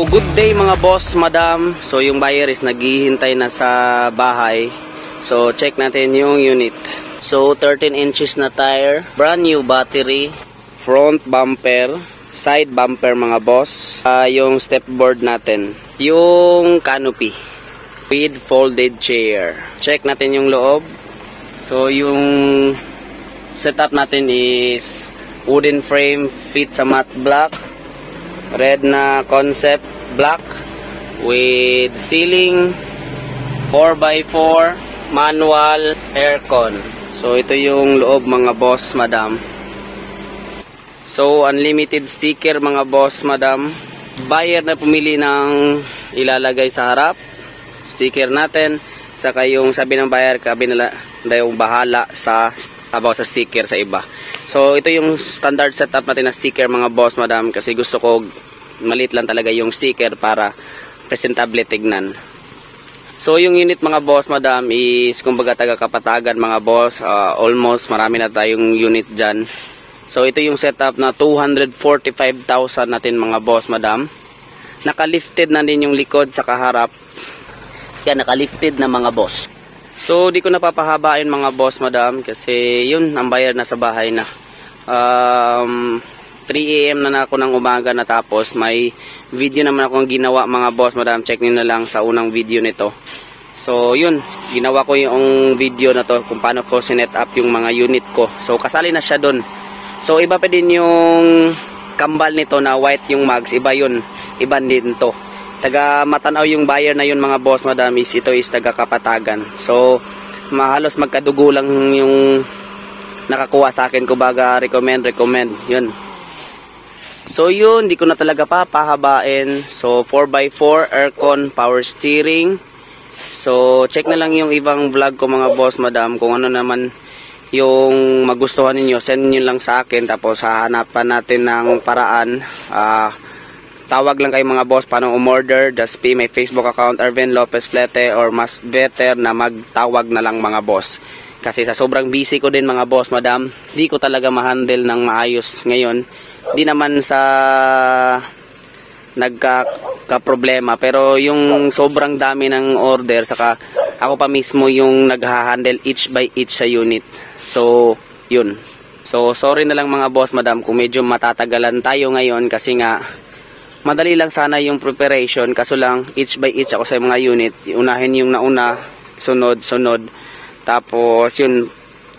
Good day mga boss, madam. So yung buyer is naghihintay na sa bahay. So check natin yung unit. So 13 inches na tire, brand new battery, front bumper, side bumper mga boss. Yung step board natin, yung canopy with folded chair. Check natin yung loob. So yung setup natin is wooden frame, fit sa matte black, red na concept black with ceiling, 4x4 manual aircon. So ito yung loob mga boss, madam. So unlimited sticker mga boss, madam. Buyer na pumili ng ilalagay sa harap, sticker natin. Saka yung sabi ng buyer, kami na yung bahala sa about sa sticker sa iba. So ito yung standard setup natin na sticker mga boss, madam, kasi gusto ko maliit lang talaga yung sticker para presentable tignan. So yung unit mga boss, madam, is kumbaga taga Kapatagan mga boss. Almost marami na tayong unit dyan. So ito yung setup na 245,000 natin mga boss, madam. Nakalifted na din yung likod sa kaharap. Yan, nakalifted na mga boss. So di ko napapahabain mga boss, madam, kasi yun ang buyer na sa bahay na. 3 AM na ako ng umaga natapos. May video naman akong ginawa mga boss, madam. Check nyo na lang sa unang video nito. So yun, ginawa ko yung video na to kung paano ko sinet up yung mga unit ko. So kasali na siya dun. So iba pa din yung kambal nito na white yung mags. Iba yun, iba din to. Taga Matanaw yung buyer na yun mga boss, madam, is ito is taga Kapatagan. So mahalos magkadugo lang yung nakakuha sa akin. Kumbaga recommend yun. So yun, di ko na talaga papahabain. So 4x4 aircon, power steering. So check na lang yung ibang vlog ko mga boss, madam, kung ano naman yung magustuhan ninyo. Send nyo lang sa akin, tapos hahanapan natin ng paraan. Tawag lang kayo mga boss paano umorder. Just pay my Facebook account, Arven Lopez Flete, or mas better na magtawag na lang mga boss. Kasi sa sobrang busy ko din mga boss, madam, di ko talaga ma-handle ng maayos ngayon. Di naman sa nagka-problema, pero yung sobrang dami ng order, saka ako pa mismo yung nagha-handle each by each sa unit. So yun. So sorry na lang mga boss, madam, kung medyo matatagalan tayo ngayon, kasi nga madali lang sana yung preparation, kaso lang each by each ako sa mga unit. Unahin yung nauna, sunod. Tapos yun,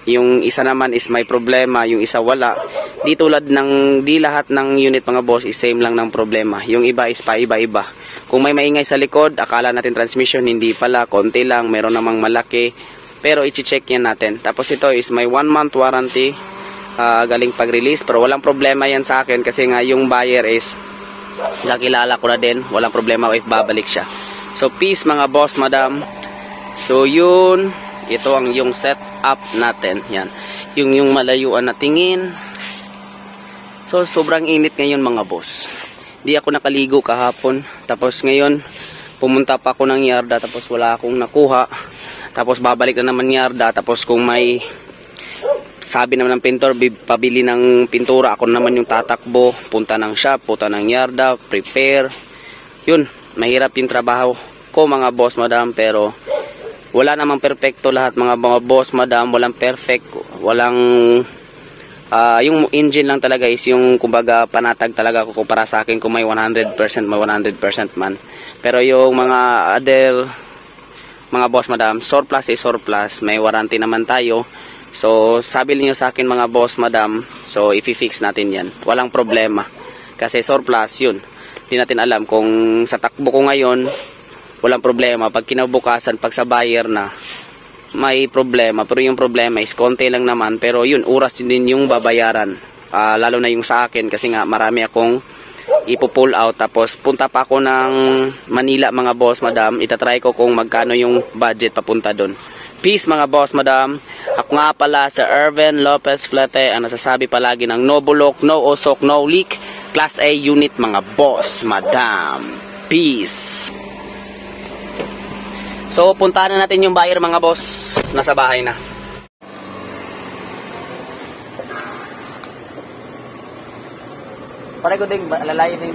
yung isa naman is may problema, yung isa wala. Di tulad ng, di lahat ng unit mga boss is same lang ng problema. Yung iba is pa iba-iba. Kung may maingay sa likod, akala natin transmission, hindi pala, konti lang, meron namang malaki. Pero i-check yan natin. Tapos ito is may 1 month warranty, galing pag-release. Pero walang problema yan sa akin, kasi nga yung buyer is nakilala ko na din. Walang problema if babalik siya. So peace mga boss, madam. So yun, ito ang yung setup natin. Yan. Yung malayuan na tingin. So sobrang init ngayon mga boss. Di ako nakaligo kahapon. Tapos ngayon pumunta pa ako ng yarda, tapos wala akong nakuha. Tapos babalik na naman yarda. Tapos kung may sabi naman ng pintor, pabili ng pintura, ako naman yung tatakbo. Punta ng shop, punta ng yarda, prepare. Yun, mahirap yung trabaho ko mga boss, madam. Pero wala namang perfecto lahat mga boss, madam. Walang perfect. Walang yung engine lang talaga is yung kumbaga panatag talaga ko para sa akin kung may 100% may 100% man. Pero yung mga other mga boss, madam, surplus is surplus. May warranty naman tayo. So sabi niyo sa akin mga boss, madam, so i-fix natin yan. Walang problema. Kasi surplus yun. Hindi natin alam kung sa takbo ko ngayon walang problema. Pag kinabukasan, pag sa buyer na, may problema. Pero yung problema is konti lang naman. Pero yun, oras din yung babayaran. Lalo na yung sa akin, kasi nga marami akong ipo-pull out. Tapos punta pa ako ng Manila mga boss, madam. Itatry ko kung magkano yung budget papunta doon. Peace mga boss, madam. Ako nga pala sa Arven Lopez Flete, ang nasasabi palagi ng no bulok, no usok, no leak. Class A unit mga boss, madam. Peace. So, puntahan na natin yung buyer mga boss. Nasa bahay na. Pare ko ding lalay din.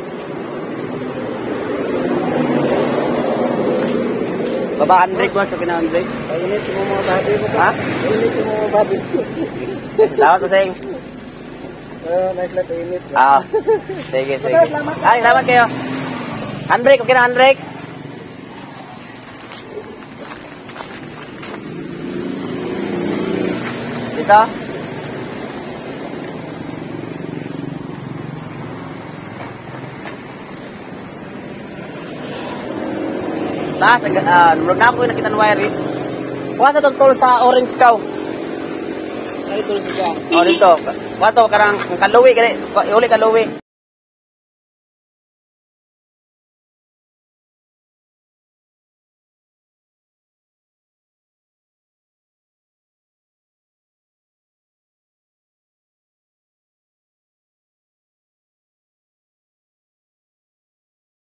Baba Andre boss, okay na Andre. Init sa mga body mo Ha? Init sa mga body. Salamat po sing. Nice lang init. Ah. Sige, sige. Salamat. Ay, salamat kayo. Handbrake, okay na handbrake? Dito? Taas, nurog na ako yung nakita ng wire eh. Kuha sa tol sa orange cow. Ay, tulog siya. O dito. Kuha to, karang kaluwi, uli kaluwi.